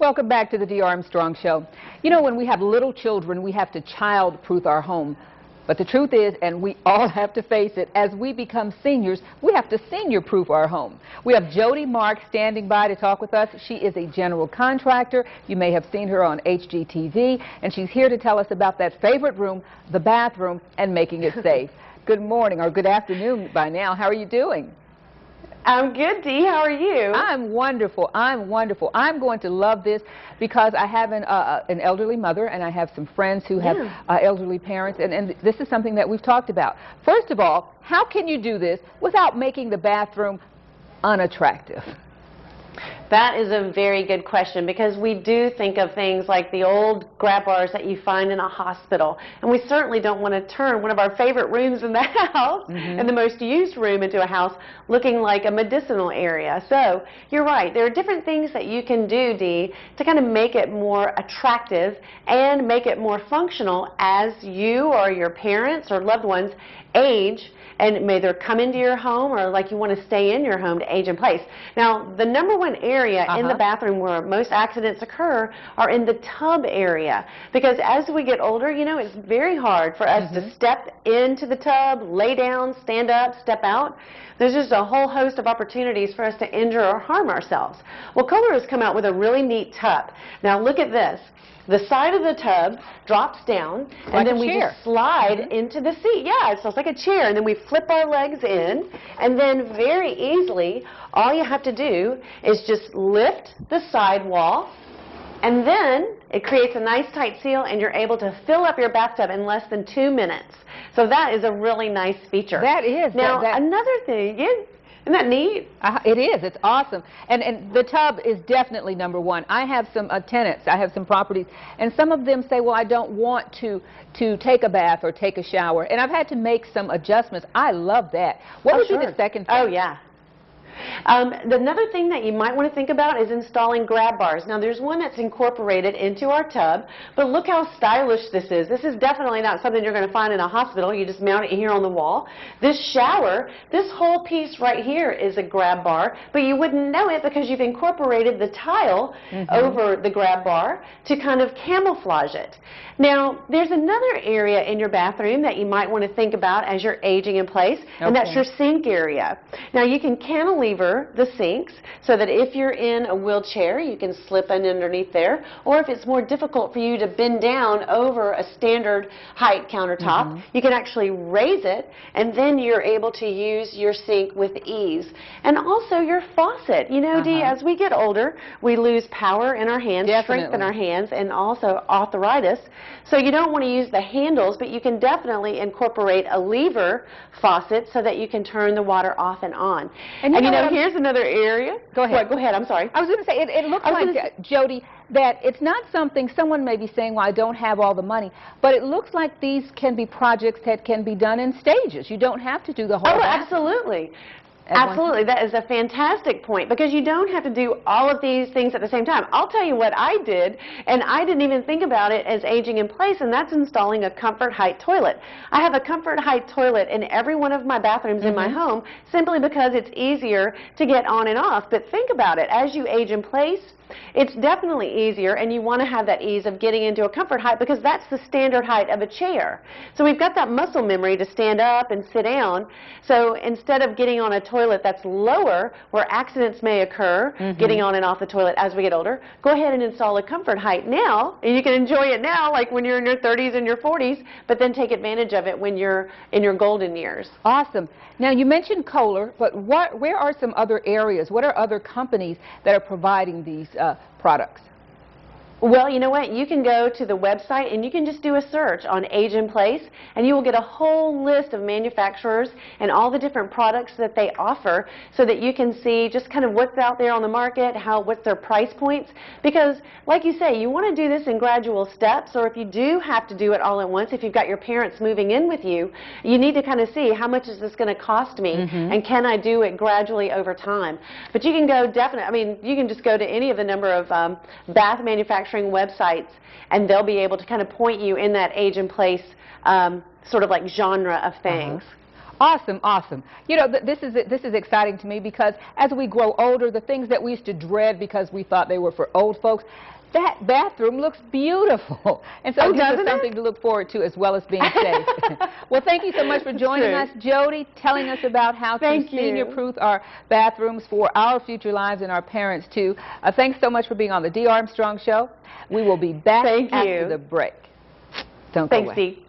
Welcome back to the Dee Armstrong Show. You know, when we have little children, we have to child-proof our home. But the truth is, and we all have to face it, as we become seniors, we have to senior-proof our home. We have Jody Mark standing by to talk with us. She is a general contractor. You may have seen her on HGTV, and she's here to tell us about that favorite room, the bathroom, and making it safe. Good morning, or good afternoon by now. How are you doing? I'm good, Dee. How are you? I'm wonderful. I'm wonderful. I'm going to love this because I have an elderly mother, and I have some friends who have elderly parents, and this is something that we've talked about. First of all, how can you do this without making the bathroom unattractive? That is a very good question, because we do think of things like the old grab bars that you find in a hospital, and we certainly don't want to turn one of our favorite rooms in the house and the most used room into a house looking like a medicinal area. So you're right, there are different things that you can do, Dee, to kind of make it more attractive and make it more functional as you or your parents or loved ones age and may either come into your home or like you want to stay in your home to age in place. Now, the number one area in the bathroom where most accidents occur are in the tub area, because as we get older, you know, it's very hard for us to step into the tub, lay down, stand up, step out. There's just a whole host of opportunities for us to injure or harm ourselves. Well, Kohler has come out with a really neat tub. Now, look at this. The side of the tub drops down, and then we just slide into the seat. Yeah, so it's like a chair, and then we flip our legs in, and then very easily, all you have to do is just lift the side wall, and then it creates a nice tight seal, and you're able to fill up your bathtub in less than 2 minutes. So that is a really nice feature. That is. Now, another thing, isn't that neat? It is. It's awesome. And the tub is definitely number one. I have some tenants. I have some properties, and some of them say, well, I don't want to take a bath or take a shower, and I've had to make some adjustments. I love that. What would be the second thing? Oh, yeah. Another thing that you might want to think about is installing grab bars. Now, there's one that's incorporated into our tub, but look how stylish this is. This is definitely not something you're going to find in a hospital. You just mount it here on the wall. This shower, this whole piece right here is a grab bar, but you wouldn't know it because you've incorporated the tile over the grab bar to kind of camouflage it. Now, there's another area in your bathroom that you might want to think about as you're aging in place, and that's your sink area. Now, you can cantilever the sinks so that if you're in a wheelchair, you can slip in underneath there, or if it's more difficult for you to bend down over a standard height countertop, you can actually raise it, and then you're able to use your sink with ease. And also your faucet. You know, Dee, as we get older, we lose power in our hands, strength in our hands, and also arthritis. So you don't want to use the handles, but you can definitely incorporate a lever faucet so that you can turn the water off and on. And you know, here's another area. Go ahead. Go ahead. I'm sorry. I was going to say, it looks like, Jody, that it's not something, someone may be saying, well, I don't have all the money, but it looks like these can be projects that can be done in stages. You don't have to do the whole bathroom. Absolutely. Absolutely. That is a fantastic point, because you don't have to do all of these things at the same time. I'll tell you what I did, and I didn't even think about it as aging in place, and that's installing a comfort height toilet. I have a comfort height toilet in every one of my bathrooms in my home, simply because it's easier to get on and off. But think about it. As you age in place, it's definitely easier, and you want to have that ease of getting into a comfort height, because that's the standard height of a chair. So we've got that muscle memory to stand up and sit down. So instead of getting on a toilet that's lower, where accidents may occur, getting on and off the toilet as we get older, go ahead and install a comfort height now, and you can enjoy it now, like when you're in your 30s and your 40s, but then take advantage of it when you're in your golden years. Awesome. Now, you mentioned Kohler, but where are some other areas? What are other companies that are providing these products? Well, you know what? You can go to the website and you can just do a search on Age in Place, and you will get a whole list of manufacturers and all the different products that they offer, so that you can see just kind of what's out there on the market, what's their price points. Because, like you say, you want to do this in gradual steps, or if you do have to do it all at once, if you've got your parents moving in with you, you need to kind of see, how much is this going to cost me, and can I do it gradually over time? But you can go you can just go to any of the number of bath manufacturers websites, and they'll be able to kind of point you in that age and place sort of like genre of things. Awesome, awesome. You know, this is exciting to me because as we grow older, the things that we used to dread because we thought they were for old folks, that bathroom looks beautiful. And so this is something to look forward to as well as being safe. Well, thank you so much for joining us, Jody, telling us about how to senior-proof our bathrooms for our future lives and our parents, too. Thanks so much for being on the Dee Armstrong Show. We will be back after the break. Don't go away. Thanks, Dee.